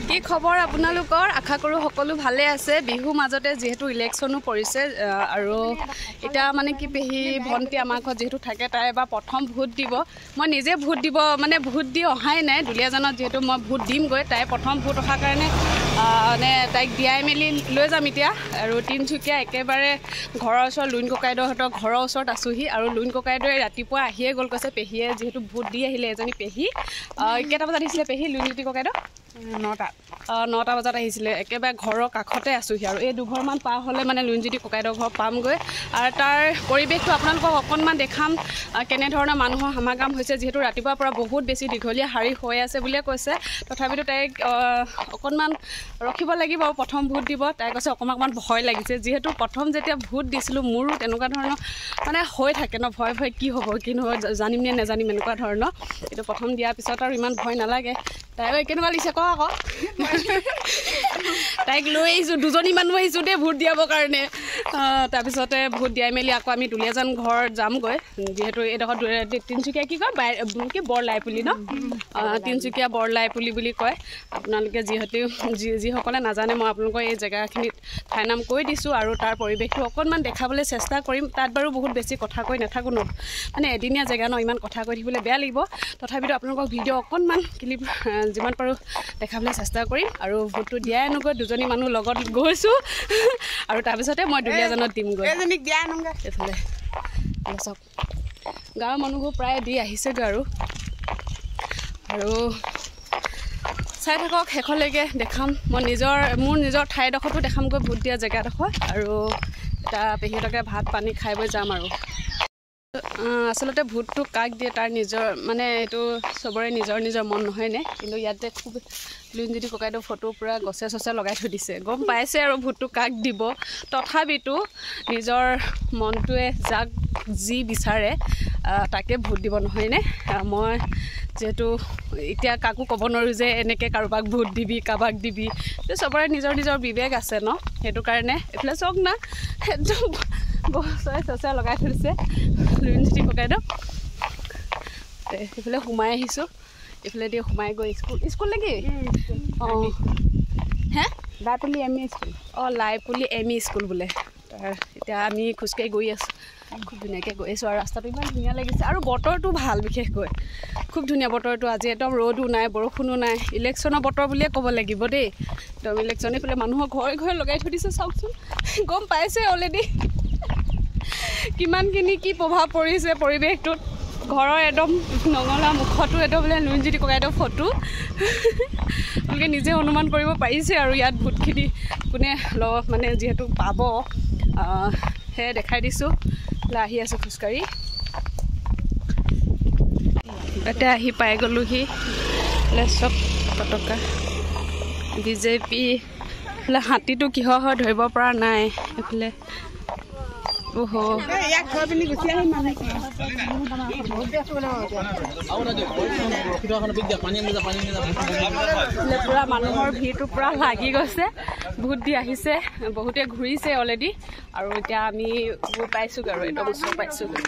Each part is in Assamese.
কি খবৰ আপোনালোকৰ আশা কৰো সকলো ভালে আছে বিহু মাজতে যেহেতু ইলেকশনো পৰিছে আৰু এটা মানে কি পেহি ভন্টি আমাৰ ঘৰত যেহেতু থাকে তাই এবাৰ প্ৰথম ভোট দিব মই নিজে ভোট দিব মানে ভোট দি অহাই নাই দুলিয়াজানত যেহেতু মই ভোট দিম গৈ তাই প্ৰথম ভোট অহাৰ কাৰণে মানে তাইক দিয়াই মেলি লৈ যাম এতিয়া আৰু তিনচুকীয়া একেবাৰে ঘৰৰ ওচৰ লুইন ককাইদেউহঁতৰ ঘৰৰ ওচৰত আছোহি আৰু লুইন ককাইদেউৱে ৰাতিপুৱা আহিয়ে গ'ল কৈছে পেহীয়ে যেহেতু ভোট দি আহিলে এজনী পেহী কেইটা বজাত আহিছিলে পেহী লুইনজ্যোতি ককাইদেউ 9টা বজাত আহিছিলে একেবাৰে ঘৰৰ কাষতে আছোহি আৰু এই দুঘৰমান পাৰ হ'লে মানে লুইনজ্যোতি ককাইদেউৰ ঘৰ পামগৈ আৰু তাৰ পৰিৱেশটো আপোনালোকক অকণমান দেখাম কেনেধৰণৰ মানুহৰ সমাগম হৈছে যিহেতু ৰাতিপুৱাৰ পৰা বহুত বেছি দীঘলীয়া শাৰী হৈ আছে বুলিয়ে কৈছে তথাপিতো তাইক অকণমান ৰখিব লাগিব আৰু প্ৰথম ভোট দিব তাই কৈছে অকণমান ভয় লাগিছে যিহেতু প্ৰথম যেতিয়া ভোট দিছিলোঁ মোৰো তেনেকুৱা ধৰণৰ মানে হৈ থাকে ন ভয় কি হ'ব কি নহয় জানিম নে নাজানিম এনেকুৱা ধৰণৰ এইটো প্ৰথম দিয়াৰ পিছত আৰু ইমান ভয় নালাগে তাই কেনেকুৱা লাগিছে কওক আকৌ তাইক লৈ আহিছোঁ দুজনী মানুহ আহিছোঁ দেই ভোট দিয়াবৰ কাৰণে তাৰপিছতে ভোট দিয়াই মেলি আকৌ আমি দুলীয়াজান ঘৰ যামগৈ যিহেতু এইডোখৰ তিনচুকীয়া কি কয় কি বৰলাইপুলি ন তিনচুকীয়া বৰলাইপুলি বুলি কয় আপোনালোকে যিসকলে নাজানে মই আপোনালোকৰ এই জেগাখিনিত ঠাই নাম কৈ দিছোঁ আৰু তাৰ পৰিৱেশটো অকণমান দেখাবলৈ চেষ্টা কৰিম তাত বাৰু বহুত বেছি কথা কৈ নাথাকোঁ ন মানে এদিনীয়া জেগা ন ইমান কথা কৈ থাকিবলৈ বেয়া লাগিব তথাপিতো আপোনালোকক ভিডিঅ' অকণমান ক্লিপ যিমান পাৰোঁ দেখাবলৈ চেষ্টা কৰিম আৰু ভোটটো দিয়াই আনোগৈ দুজনী মানুহ লগত গৈছোঁ আৰু তাৰপিছতে মই দুলীয়াজানত দিমগৈ এইফালে চাওক গাঁৱৰ মানুহবোৰ প্ৰায় দি আহিছেগৈ আৰু চাই থাকক শেষলৈকে দেখাম মই মোৰ নিজৰ ঠাইডোখৰতো দেখামগৈ ভোট দিয়া জেগাডোখৰ আৰু এটা পেহীহঁতকে ভাত পানী খাই বৈ যাম আৰু আচলতে ভোটটো কাক দিয়ে তাৰ নিজৰ মানে এইটো চবৰে নিজৰ মন নহয়নে কিন্তু ইয়াতে খুব লুইনজ্যোতি ককাইদেউ ফটো পূৰা গছে চছে লগাই থৈ দিছে গম পাইছে আৰু ভোটটো কাক দিব তথাপিতো নিজৰ মনটোৱে যাক যি বিচাৰে তাকে ভোট দিব নহয়নে মই যিহেতু এতিয়া কাকো ক'ব নোৱাৰোঁ যে এনেকৈ কাৰোবাক ভোট দিবি কাৰোবাক দিবি চবৰে নিজৰ বিবেক আছে ন সেইটো কাৰণে এইফালে চাওক না একদম গছে চছে লগাই থৈ দিছে লুইনজ্যোতি ককাইদেউ এইফালে সোমাই আহিছোঁ এইফালে দি সোমাই গৈ স্কুল নেকি অঁ হে লাইপুলি এম ই স্কুল লাইপুলি এম ই স্কুল বোলে এতিয়া আমি খোজকাঢ়ি গৈ আছোঁ খুব ধুনীয়াকৈ গৈ আছোঁ আৰু ৰাস্তাটো ইমান ধুনীয়া লাগিছে আৰু বতৰটো ভাল বিশেষকৈ খুব ধুনীয়া বতৰটো আজি একদম ৰ'দো নাই বৰষুণো নাই ইলেকশ্যনৰ বতৰ বুলিয়ে ক'ব লাগিব দেই একদম ইলেকশ্যন এইফালে মানুহৰ ঘৰে লগাই থৈ দিছে চাওকচোন গম পাইছে অলৰেডি কিমানখিনি কি প্ৰভাৱ পৰিছে পৰিৱেশটোত ঘৰৰ একদম নঙলা মুখতো একদম বোলে লুইনজ্যোতি ককাইদেউ ফটো আপোনালোকে নিজে অনুমান কৰিব পাৰিছে আৰু ইয়াত ভোটখিনি কোনে মানে যিহেতু পাব সেয়ে দেখাই দিছোঁ আহি আছোঁ খোজকাঢ়ি এতিয়া আহি পাই গ'লোহি চব পতকা বিজেপি এইফালে হাতীটো কিহৰ হয় ধৰিব পৰা নাই এইফালে পুৰা মানুহৰ ভিৰটো পুৰা লাগি গৈছে ভোট দি আহিছে বহুতে ঘূৰিছে অলৰেডি আৰু এতিয়া আমি গৈ পাইছোগৈ আৰু একদম ওচৰ পাইছোগৈ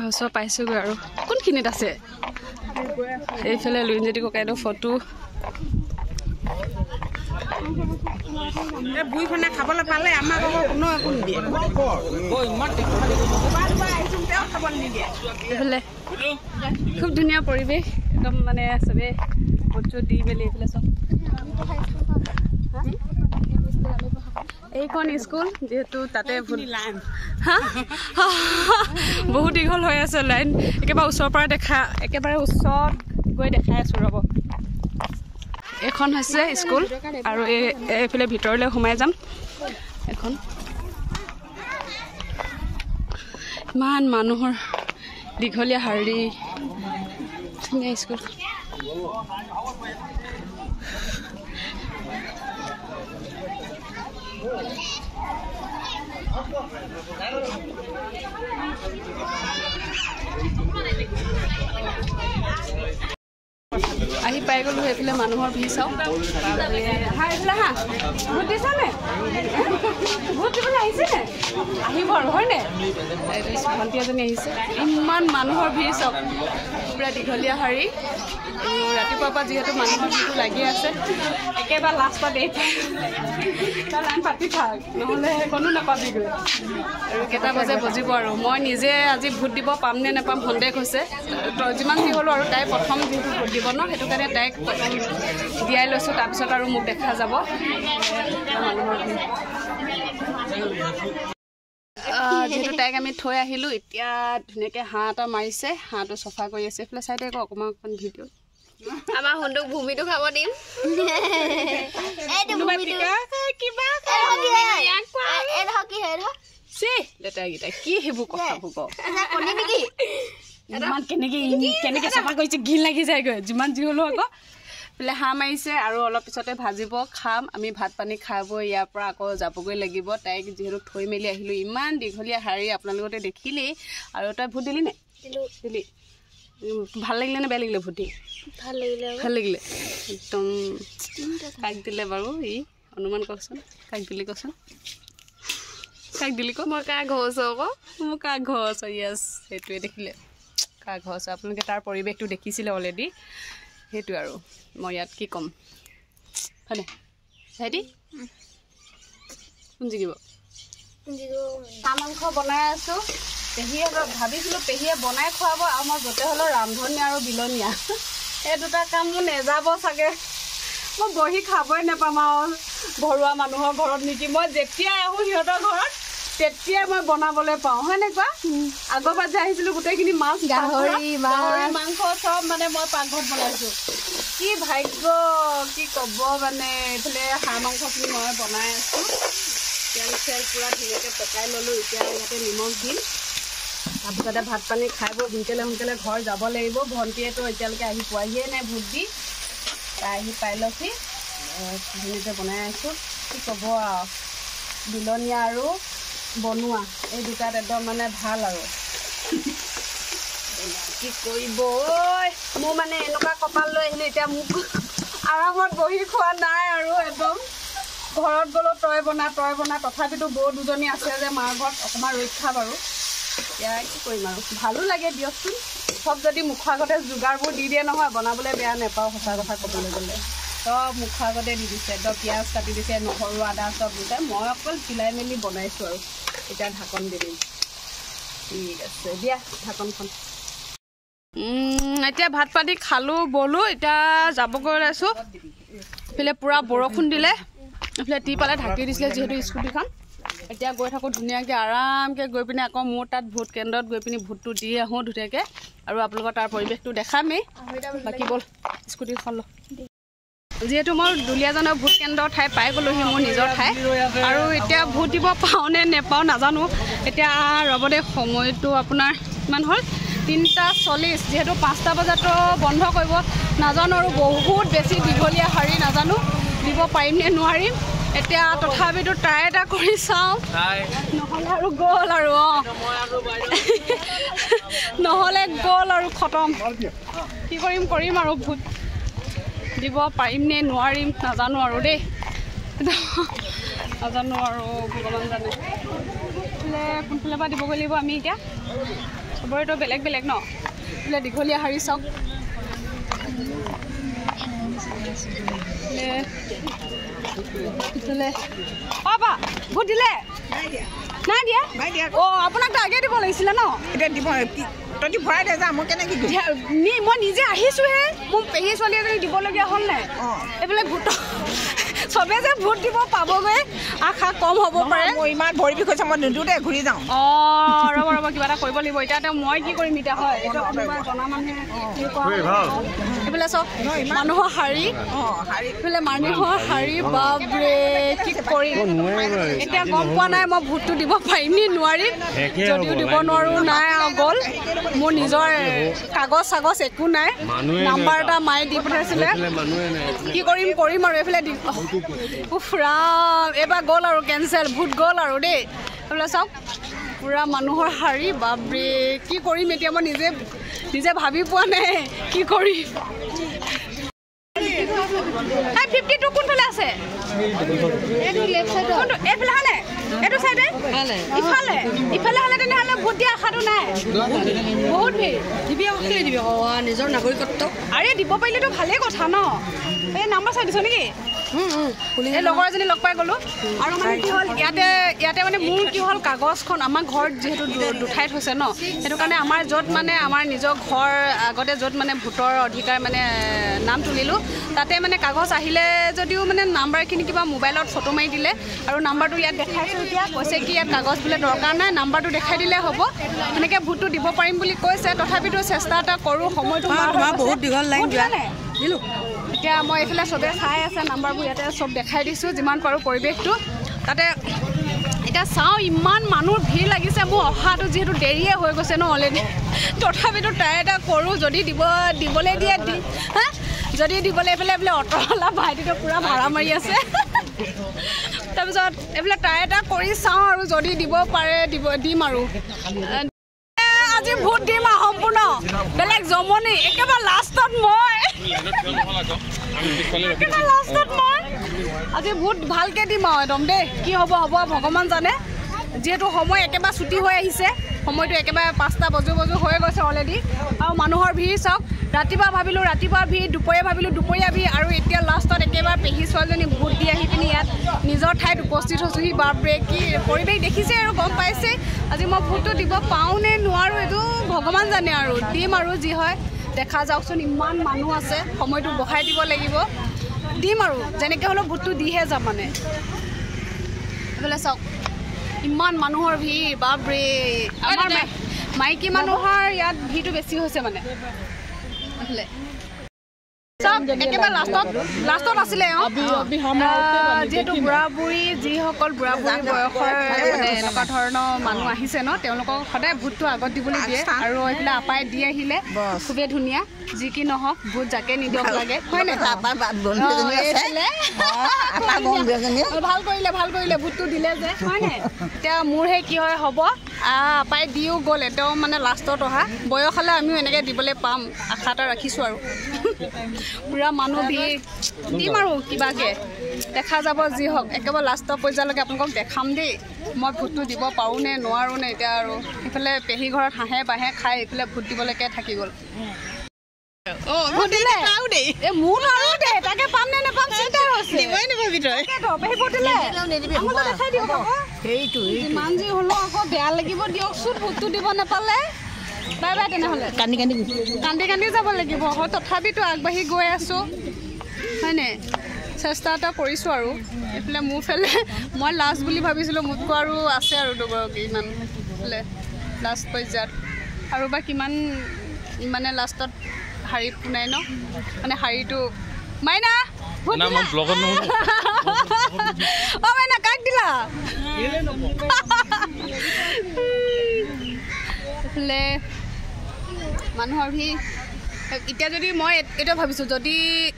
ওচৰ পাইছোগৈ আৰু কোনখিনিত আছে এইফালে লুইনজ্যোতি ককাইদেউ ফটো বুঢ়ীখনে খাবলৈ পালে আমাক কোনো একো নিদিয়ে এইফালে খুব ধুনীয়া পৰিৱেশ একদম মানে চবেই ভোট দি মেলি এইফালে চব এইখন স্কুল যেহেতু তাতে বহুত দীঘল হৈ আছে লাইন একেবাৰে ওচৰৰ পৰা একেবাৰে ওচৰত গৈ দেখাই আছোঁ ৰ'ব এইখন হৈছে স্কুল আৰু এইফালে ভিতৰলৈ সোমাই যাম এখন ইমান মানুহৰ দীঘলীয়া শাৰী ধুনীয়া স্কুল আহি পাই গ'লোঁ সেইফালে মানুহৰ ভিৰ চাওক এইফালে হা ভোট দিছানে ভোট দিবলৈ আহিছেনে আহিব আৰু হয়নে ভণ্টি এজনী আহিছে ইমান মানুহৰ ভিৰ চাওক পুৰা দীঘলীয়া শাৰী আৰু ৰাতিপুৱাৰ পৰা যিহেতু মানুহৰ ভিৰটো লাগি আছে একেবাৰে লাষ্টত এই তাৰ লাইন পাতি থাক নহ'লে কোনো নাপাবিগৈ আৰু কেইটা বাজে বজিব আৰু মই নিজে আজি ভোট দিব পাম নে নাপাম সন্দেহ হৈছে যিমান যি হ'লোঁ আৰু তাই প্ৰথম যিহেতু ভোট দিব ন সেইটো কাৰণে তাইক দিয়াই লৈছোঁ তাৰপিছত আৰু মোক দেখা যাব মানুহৰ ভিৰ যিহেতু তাইক আমি থৈ আহিলোঁ এতিয়া ধুনীয়াকৈ হাঁহ এটা মাৰিছে হাঁহটো চফা কৰি আছে এইফালে চাইডে আকৌ অকণমান ভিডিঅ' আমাৰ সুন্দুক ভূমিটো খাব দিম লেতেৰাকেইটা কি সেইবোৰ কথাবোৰ ইমান কেনেকৈ চফা কৰিছে ঘিণ লাগি যায়গৈ যিমান যি হ'লেও আকৌ বোলে হাঁহ মাৰিছে আৰু অলপ পিছতে ভাজিব খাম আমি ভাত পানী খাব ইয়াৰ পৰা আকৌ যাবগৈ লাগিব তাইক যিহেতু থৈ মেলি আহিলোঁ ইমান দীঘলীয়া শাৰী আপোনালোকতে দেখিলেই আৰু তই ভোট দিলি নে দিলি ভাল লাগিলে নে বেয়া লাগিলে ভোট দি ভাল লাগিলে একদম কাক দিলে বাৰু ই অনুমান কচোন কাক দিলি কচোন কাক দিলি ক মই কাৰ ঘৰ আছোঁ আকৌ মোৰ কাৰ ঘৰ আছ য়েছ সেইটোৱে দেখিলে কাৰ ঘৰ আছে আপোনালোকে তাৰ পৰিৱেশটো দেখিছিলে অলৰেডি সেইটোৱে আৰু মই ইয়াত কি ক'ম হয়নে ভাইটি কোন জিকিব হাঁহ মাংস বনাই আছোঁ পেহীয়ে ভাবিছিলোঁ পেহীয়ে বনাই খুৱাব আৰু মই য'তে হ'লেও ৰান্ধনী আৰু বিলনীয়া এই দুটা কাম মোৰ নেযাব চাগে মই বহি খাবই নাপাম আৰু ঘৰুৱা মানুহৰ ঘৰত নেকি মই যেতিয়াই আহোঁ সিহঁতৰ ঘৰত তেতিয়াই মই বনাবলৈ পাওঁ হয় নে কোৱা আগৰবাৰ যে আহিছিলোঁ গোটেইখিনি মাছ গাহৰি মাংস চব মানে মই পাকঘৰত বনাইছোঁ কি ভাগ্য কি ক'ব মানে এইফালে হাঁহ মাংসখিনি মই বনাই আছোঁ তেল চেল পূৰা ধুনীয়াকৈ পকাই ল'লোঁ এতিয়া ইয়াতে নিমখ দিম তাৰপিছতে ভাত পানী খাই বৈ সোনকালে ঘৰ যাব লাগিব ভণ্টিয়েতো এতিয়ালৈকে আহি পোৱাহিয়ে নাই ভোট দি তাই আহি পাই লছি ধুনীয়াকৈ বনাই আছোঁ কি ক'ব আৰু বিলনীয়া আৰু বনোৱা এই দুটাত একদম মানে ভাল আৰু কি কৰিব ঐ মোৰ মানে এনেকুৱা কপাল লৈ আহিলোঁ এতিয়া মোক আৰামত বহি খোৱা নাই আৰু একদম ঘৰত গ'লেও তই বনা তথাপিতো বৌ দুজনী আছে যে মাৰ ঘৰত অকণমান ৰক্ষা বাৰু এতিয়া কি কৰিম আৰু ভালো লাগে দিয়কচোন চব যদি মুখৰ আগতে যোগাৰবোৰ দি দিয়ে নহয় বনাবলৈ বেয়া নাপাওঁ সঁচা কথা ক'বলৈ গ'লে চব মুখৰ আগতে দি দিছে একদম পিঁয়াজ কাটি দিছে নহৰু আদা চব দিছে মই অকল চিলাই মেলি বনাইছোঁ আৰু এতিয়া ঢাকন দি দিম ঠিক আছে দিয়া ঢাকনখন এতিয়া ভাত পাতি খালোঁ বলোঁ এতিয়া যাবগৈ ওলাইছোঁ এইফালে পূৰা বৰষুণ দিলে এইফালে টিপালে ঢাকি দিছিলে যিহেতু স্কুটিখন এতিয়া গৈ থাকোঁ ধুনীয়াকৈ আৰামকৈ গৈ পিনে আকৌ মোৰ তাত ভোট কেন্দ্ৰত গৈ পিনি ভোটটো দি আহোঁ ধুনীয়াকৈ আৰু আপোনালোকৰ তাৰ পৰিৱেশটো দেখামেই বাকী ব'ল স্কুটিখন ল যিহেতু মই দুলীয়াজানৰ ভোট কেন্দ্ৰৰ ঠাই পাই গ'লোহি মোৰ নিজৰ ঠাই আৰু এতিয়া ভোট দিব পাওঁ নে নেপাওঁ নাজানো এতিয়া ৰ'ব দে সময়টো আপোনাৰ কিমান হ'ল 3:40 যিহেতু 5টা বজাতো বন্ধ কৰিব নাজানো আৰু বহুত বেছি দীঘলীয়া শাৰী নাজানো দিব পাৰিম নে নোৱাৰিম এতিয়া তথাপিতো ট্ৰাই এটা কৰি চাওঁ নহ'লে আৰু গ'ল আৰু নহ'লে গ'ল আৰু খতম কি কৰিম আৰু ভোট দিব পাৰিম নে নোৱাৰিম নাজানো আৰু দেই নাজানো আৰু ভগৱান জানে বোলে কোনফালৰ পৰা দিবগৈ লাগিব আমি এতিয়া চবৰেতো বেলেগ বেলেগ ন বোলে দীঘলীয়া শাৰী চাওক পাবা ভোট দিলে নাই দিয়া অঁ আপোনাকতো আগে দিব লাগিছিলে ন এতিয়া দিব তই ভৰাই দে যা মই কেনেকৈ মই নিজে আহিছোঁহে মোক পেহী ছোৱালী এজনী দিবলগীয়া হ'ল নাই এইফালে ভোট চবে যে ভোট দিব পাবগৈ আশা কম হ'ব পাৰে মই ইমান ভৰি বিষ হৈছে মই নিদিওঁতে ঘূৰি যাওঁ অঁ ৰ'ব কিবা এটা কৰিব লাগিব এতিয়া মই কি কৰিম এতিয়া হয় জনা মানুহে এইফালে চব মানুহৰ শাৰী এইফালে মানুহৰ শাৰী বাপৰে কি কৰিম এতিয়া গম পোৱা নাই মই ভোটটো দিব পাৰিম নে নোৱাৰিম যদিও দিব নোৱাৰোঁ নাই আৰু গ'ল মোৰ নিজৰ কাগজ চাগজ একো নাই নাম্বাৰ এটা মায়ে দি পঠাইছিলে কি কৰিম আৰু এইফালে ৰাম এইবাৰ গ'ল আৰু কেঞ্চেল ভোট গ'ল আৰু দেই এইফালে চাওক পূৰা মানুহৰ শাৰী বাপৰে কি কৰিম এতিয়া মই নিজে ভাবি পোৱা নাই কি কৰিম 52 কোনফালে আছে এইটো লেফট সাইড কোনটো এইফালে হলে এইটো সাইডে ইফালে ইফালে হলে তেনেহলে ভোট দিয়া আশাটো নাই বহুত ভিৰ দিবি অকলে দিবি নিজৰ নাগৰিকত্ব আৰে দিব পাৰিলেতো ভালেই কথা ন এই নাম্বাৰ চাই দিছ নেকি এই লগৰ এজনী লগ পাই গ'লো আৰু মানে কি হ'ল ইয়াতে মানে মোৰ কি হ'ল কাগজখন আমাৰ ঘৰত যিহেতু দুঠাইত হৈছে ন সেইটো কাৰণে আমাৰ য'ত মানে আমাৰ নিজৰ ঘৰ আগতে য'ত মানে ভোটৰ অধিকাৰ মানে নাম তুলিলোঁ তাতে মানে কাগজ আহিলে যদিও মানে নাম্বাৰখিনি কিবা মোবাইলত ফটো মাৰি দিলে আৰু নাম্বাৰটো ইয়াত দেখাইছোঁ এতিয়া কৈছে কি ইয়াত কাগজ বোলে দৰকাৰ নাই নাম্বাৰটো দেখাই দিলে হ'ব সেনেকৈ ভোটটো দিব পাৰিম বুলি কৈছে তথাপিতো চেষ্টা এটা কৰোঁ সময়টো বহুত দীঘল লাইন দিলোঁ এতিয়া মই এইফালে চবে চাই আছে নাম্বাৰবোৰ ইয়াতে চব দেখাই দিছোঁ যিমান পাৰোঁ পৰিৱেশটো তাতে এতিয়া চাওঁ ইমান মানুহ ভিৰ লাগিছে মোৰ অহাটো যিহেতু দেৰিয়ে হৈ গৈছে ন অলৰেডি তথাপিতো ট্ৰাই এটা কৰোঁ যদি দিবলৈ দিয়ে হা যদি দিবলৈ এইফালে বোলে অট'ৱালা ভাইটিটো পূৰা ভাড়া মাৰি আছে তাৰপিছত এইফালে ট্ৰাই এটা কৰি চাওঁ আৰু যদি দিব পাৰে দিম আৰু আজি ভোট দিম আৰু সম্পূৰ্ণ বেলেগ জমনি একেবাৰে লাষ্টত মই আজি ভোট ভালকৈ দিম আৰু একদম দেই কি হ'ব ভগৱান জানে যিহেতু সময় একেবাৰে ছুটি হৈ আহিছে সময়টো একেবাৰে 5টা বজো হৈ গৈছে অলৰেডি আৰু মানুহৰ ভিৰ চাওক ৰাতিপুৱা ভাবিলোঁ ৰাতিপুৱা ভিৰ দুপৰীয়া ভাবিলোঁ দুপৰীয়া ভিৰ আৰু এতিয়া লাষ্টত একেবাৰে পেহী ছোৱালীজনী ভোট দি আহি পিনি ইয়াত নিজৰ ঠাইত উপস্থিত হৈছোঁহি বাপৰে কি পৰিৱেশ দেখিছে আৰু গম পাইছে আজি মই ভোটটো দিব পাওঁ নে নোৱাৰোঁ এইটো ভগৱান জানে আৰু দিম আৰু যি হয় দেখা যাওকচোন ইমান মানুহ আছে সময়টো বঢ়াই দিব লাগিব দিম আৰু যেনেকৈ হ'লেও ভোটটো দিহে যাম মানে এইফালে চাওক ইমান মানুহৰ ভিৰ বাপৰে আমাৰ মাইকী মানুহৰ ইয়াত ভিৰটো বেছি হৈছে মানে এইফালে চাওক একেবাৰে লাষ্টত আছিলে যিহেতু বুঢ়া বুঢ়ী যিসকল বুঢ়া বুঢ়ী বয়সৰ মানে এনেকুৱা ধৰণৰ মানুহ আহিছে ন তেওঁলোকক সদায় ভোটটো আগত দিবলৈ দিয়ে আৰু এইফালে আপাই দি আহিলে খুবেই ধুনীয়া যি কি নহওক ভোট যাকে নিদিয়ক লাগে হয় নাই ভাল কৰিলে ভোটটো দিলে যে হয় নাই এতিয়া মোৰহে কি হয় হ'ব আপাই দিও গ'ল তেওঁ মানে লাষ্টত অহা বয়স হ'লে আমিও এনেকৈ দিবলৈ পাম আশা এটা ৰাখিছোঁ আৰু পুৰা মানুহ ভিৰ দিম আৰু কিবাকৈ দেখা যাব যি হওক একেবাৰে লাষ্টৰ পৰ্যায়লৈকে আপোনালোকক দেখাম দেই মই ভোটটো দিব পাৰোঁ নে নোৱাৰোঁ নে এতিয়া আৰু এইফালে পেহী ঘৰত হাঁহে বাঁহে খাই এইফালে ভোট দিবলৈকে থাকি গ'ল যিমান যি হ'লেও আকৌ বেয়া লাগিব দিয়কচোন ভোটটো দিব নাপালে বাই বাই তেনেহ'লে কান্দি যাব লাগিব হয় তথাপিতো আগবাঢ়ি গৈ আছোঁ হয়নে চেষ্টা এটা কৰিছোঁ আৰু এইফালে মোৰফালে মই লাষ্ট বুলি ভাবিছিলোঁ মোতকৈ আৰু আছে আৰু দুগৰাকী ইমান এইফালে লাষ্ট পৰ্যায়ত আৰু বা কিমান মানে লাষ্টত শাৰী পোনাই ন মানে শাৰীটো মাইনা অঁ মাইনা কাক দিলা এইফালে মানুহৰ ভিৰ এতিয়া যদি মই এতিয়া ভাবিছোঁ যদি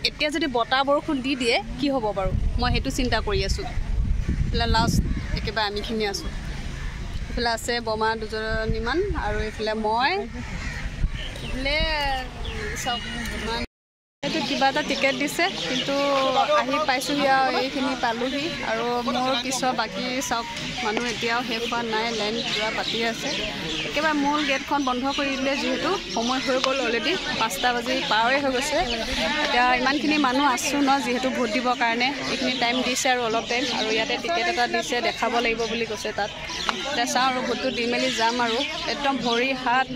এতিয়া যদি বতাহ বৰষুণ দি দিয়ে কি হ'ব বাৰু মই সেইটো চিন্তা কৰি আছোঁ এইফালে লাষ্ট একেবাৰে আমিখিনি আছোঁ এইফালে আছে বমা দুজনীমান আৰু এইফালে মই এইফালে চব এইটো কিবা এটা টিকেট দিছে কিন্তু আহি পাইছোঁহি আৰু এইখিনি পালোঁহি আৰু মোৰ পিছত বাকী চব মানুহ এতিয়াও শেষ হোৱা নাই লাইন পূৰা পাতি আছে একেবাৰে মূল গেটখন বন্ধ কৰি দিলে যিহেতু সময় হৈ গ'ল অলৰেডি 5টা বাজি পাৰই হৈ গৈছে এতিয়া ইমানখিনি মানুহ আছোঁ ন যিহেতু ভোট দিবৰ কাৰণে এইখিনি টাইম দিছে আৰু অলপ টাইম আৰু ইয়াতে টিকেট এটা দিছে দেখাব লাগিব বুলি কৈছে তাত এতিয়া চাওঁ আৰু ভোটটো দি মেলি যাম আৰু একদম ভৰি হাত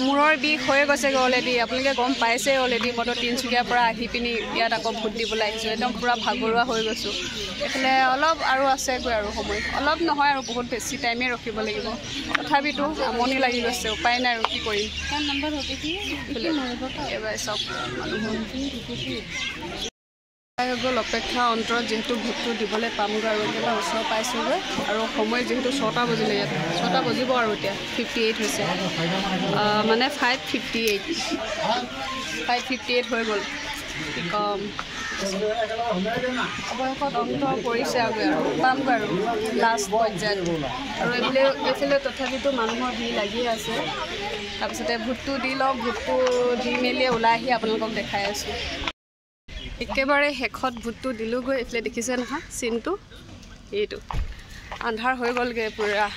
মূৰৰ বিষ হৈ গৈছেগৈ অলৰেডি আপোনালোকে গম পাইছে অলৰেডি মইতো তিনিচুকীয়াৰ পৰা আহি পিনি ইয়াত আকৌ ভোট দিবলৈ আহিছোঁ একদম পূৰা ভাগৰুৱা হৈ গৈছোঁ এইফালে অলপ আৰু আছেগৈ আৰু সময় অলপ নহয় আৰু বহুত বেছি টাইমেই ৰখিব লাগিব তথাপিতো আমনি লাগি গৈছে উপায় নাই আৰু কি কৰিম এবাৰ চব গ'ল অপেক্ষা অন্তৰত যিহেতু ভোটটো দিবলৈ পামগৈ আৰু একেবাৰে ওচৰ পাইছোঁগৈ আৰু সময় যিহেতু 6টা বাজিলে ইয়াত 6টা বাজিব আৰু এতিয়া 58 হৈছে মানে 5:58 হৈ গ'ল কি কম অৱশেষত অন্ত পৰিছে আৰু পামগৈ আৰু লাষ্ট পৰ্যায়ত আৰু এইফালে তথাপিতো মানুহৰ ভিৰ লাগি আছে তাৰপিছতে ভোটটো দি লওঁ ভোটটো দি মেলি ওলাই আহি আপোনালোকক দেখাই আছোঁ একেবাৰে শেষত ভোটটো দিলোঁগৈ এইফালে দেখিছে নহয় চিনটো এইটো আন্ধাৰ হৈ গ'লগৈ পূৰা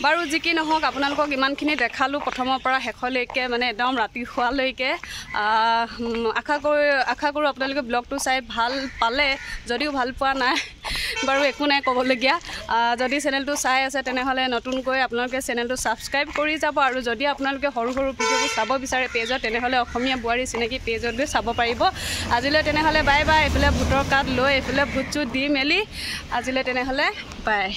বাৰু যি কি নহওক আপোনালোকক ইমানখিনি দেখালোঁ প্ৰথমৰ পৰা শেষলৈকে মানে একদম ৰাতি শোৱালৈকে আশা কৰোঁ আপোনালোকে ব্লগটো চাই ভাল পালে যদিও ভাল পোৱা নাই বাৰু একো নাই ক'বলগীয়া যদি চেনেলটো চাই আছে তেনেহ'লে নতুনকৈ আপোনালোকে চেনেলটো ছাবস্ক্ৰাইব কৰি যাব আৰু যদি আপোনালোকে সৰু সৰু ভিডিঅ'বোৰ চাব বিচাৰে পেজত তেনেহ'লে অসমীয়া বোৱাৰী চিনাকি পেজত গৈ চাব পাৰিব আজিলৈ তেনেহ'লে বাই বাই এইফালে ভোটৰ কাৰ্ড লৈ এইফালে ভোট চোট দি মেলি আজিলৈ তেনেহ'লে বাই